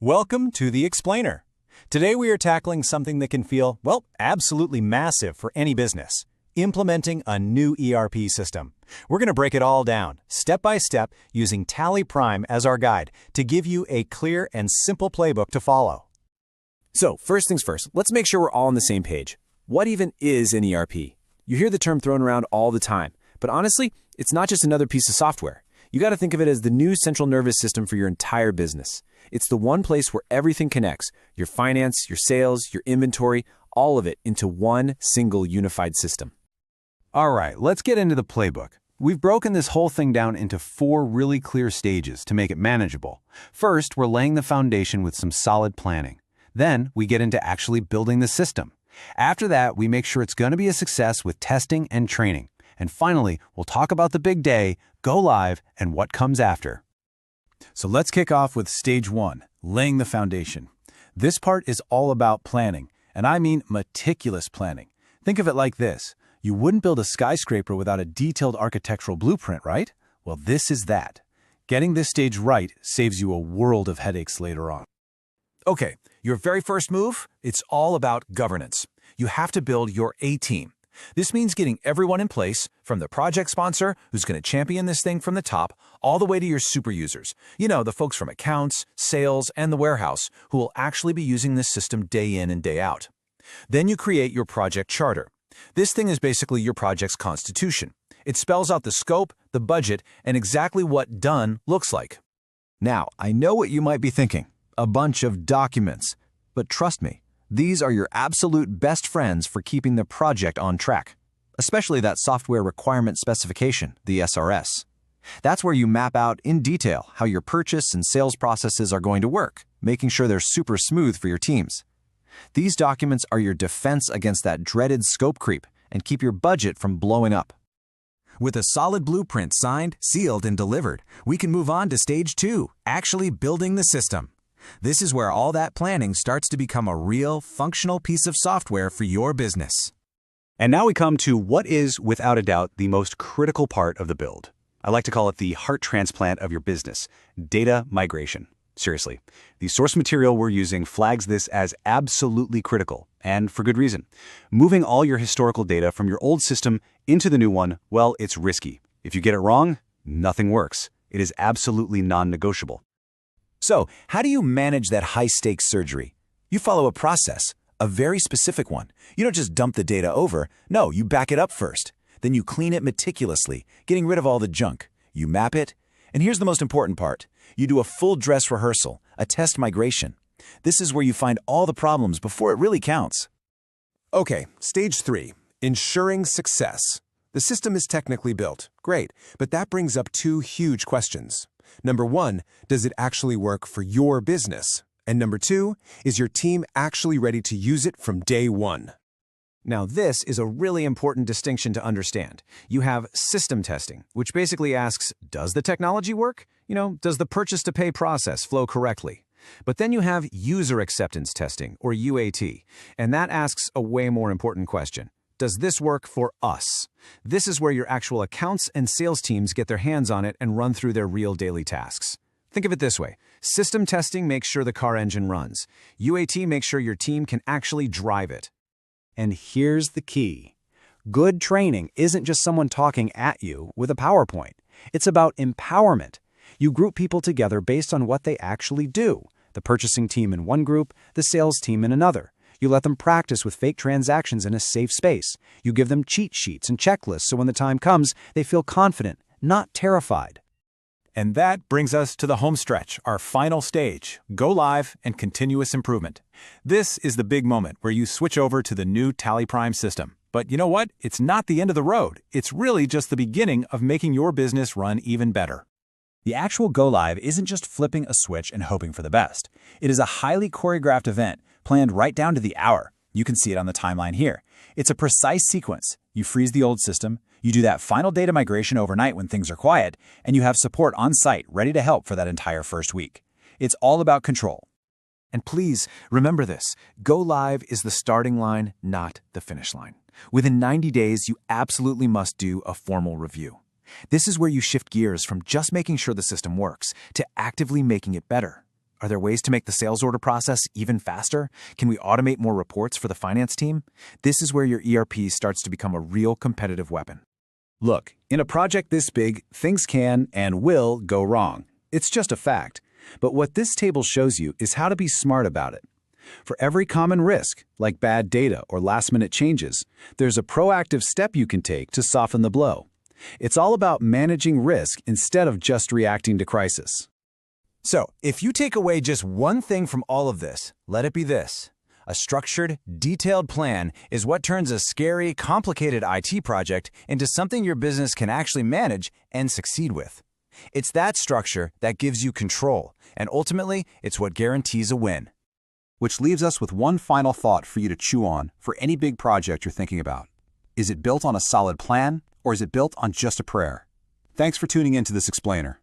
Welcome to The Explainer. Today we are tackling something that can feel, well, absolutely massive for any business: implementing a new ERP system. We're going to break it all down, step by step, using Tally Prime as our guide to give you a clear and simple playbook to follow. So, first things first, let's make sure we're all on the same page. What even is an ERP? You hear the term thrown around all the time, but honestly, it's not just another piece of software. You got to think of it as the new central nervous system for your entire business. It's the one place where everything connects: your finance, your sales, your inventory, all of it into one single unified system. All right, let's get into the playbook. We've broken this whole thing down into 4 really clear stages to make it manageable. First, we're laying the foundation with some solid planning. Then, we get into actually building the system. After that, we make sure it's going to be a success with testing and training. And finally, we'll talk about the big day, go live, and what comes after. So let's kick off with stage 1, laying the foundation. This part is all about planning, and I mean meticulous planning. Think of it like this: you wouldn't build a skyscraper without a detailed architectural blueprint, right? Well, this is that. Getting this stage right saves you a world of headaches later on. Okay, your very first move, it's all about governance. You have to build your A-team. This means getting everyone in place, from the project sponsor, who's going to champion this thing from the top, all the way to your super users. You know, the folks from accounts, sales, and the warehouse, who will actually be using this system day in and day out. Then you create your project charter. This thing is basically your project's constitution. It spells out the scope, the budget, and exactly what done looks like. Now, I know what you might be thinking: a bunch of documents. But trust me, these are your absolute best friends for keeping the project on track, especially that software requirement specification, the SRS. That's where you map out in detail how your purchase and sales processes are going to work, making sure they're super smooth for your teams. These documents are your defense against that dreaded scope creep and keep your budget from blowing up. With a solid blueprint signed, sealed, and delivered, we can move on to stage 2, actually building the system. This is where all that planning starts to become a real, functional piece of software for your business. And now we come to what is, without a doubt, the most critical part of the build. I like to call it the heart transplant of your business: data migration. Seriously, the source material we're using flags this as absolutely critical, and for good reason. Moving all your historical data from your old system into the new one, well, it's risky. If you get it wrong, nothing works. It is absolutely non-negotiable. So, how do you manage that high-stakes surgery? You follow a process, a very specific one. You don't just dump the data over. No, you back it up first. Then you clean it meticulously, getting rid of all the junk. You map it. And here's the most important part: you do a full dress rehearsal, a test migration. This is where you find all the problems before it really counts. Okay, stage 3, ensuring success. The system is technically built. Great, but that brings up 2 huge questions. Number 1, does it actually work for your business? And number 2, is your team actually ready to use it from day 1? Now, this is a really important distinction to understand. You have system testing, which basically asks, does the technology work? Does the purchase-to-pay process flow correctly? But then you have user acceptance testing, or UAT, and that asks a way more important question. Does this work for us? This is where your actual accounts and sales teams get their hands on it and run through their real daily tasks. Think of it this way: system testing makes sure the car engine runs. UAT makes sure your team can actually drive it. And here's the key: good training isn't just someone talking at you with a PowerPoint. It's about empowerment. You group people together based on what they actually do: the purchasing team in one group, the sales team in another. You let them practice with fake transactions in a safe space. You give them cheat sheets and checklists so when the time comes, they feel confident, not terrified. And that brings us to the home stretch, our final stage: go live and continuous improvement. This is the big moment where you switch over to the new Tally Prime system. But you know what? It's not the end of the road. It's really just the beginning of making your business run even better. The actual go-live isn't just flipping a switch and hoping for the best. It is a highly choreographed event, planned right down to the hour. You can see it on the timeline here. It's a precise sequence. You freeze the old system, you do that final data migration overnight when things are quiet, and you have support on site ready to help for that entire first week. It's all about control. And please, remember this: go live is the starting line, not the finish line. Within 90 days, you absolutely must do a formal review. This is where you shift gears from just making sure the system works to actively making it better. Are there ways to make the sales order process even faster? Can we automate more reports for the finance team? This is where your ERP starts to become a real competitive weapon. Look, in a project this big, things can and will go wrong. It's just a fact. But what this table shows you is how to be smart about it. For every common risk, like bad data or last-minute changes, there's a proactive step you can take to soften the blow. It's all about managing risk instead of just reacting to crisis. So, if you take away just one thing from all of this, let it be this. A structured, detailed plan is what turns a scary, complicated IT project into something your business can actually manage and succeed with. It's that structure that gives you control, and ultimately, it's what guarantees a win. Which leaves us with one final thought for you to chew on for any big project you're thinking about. Is it built on a solid plan, or is it built on just a prayer? Thanks for tuning in to this explainer.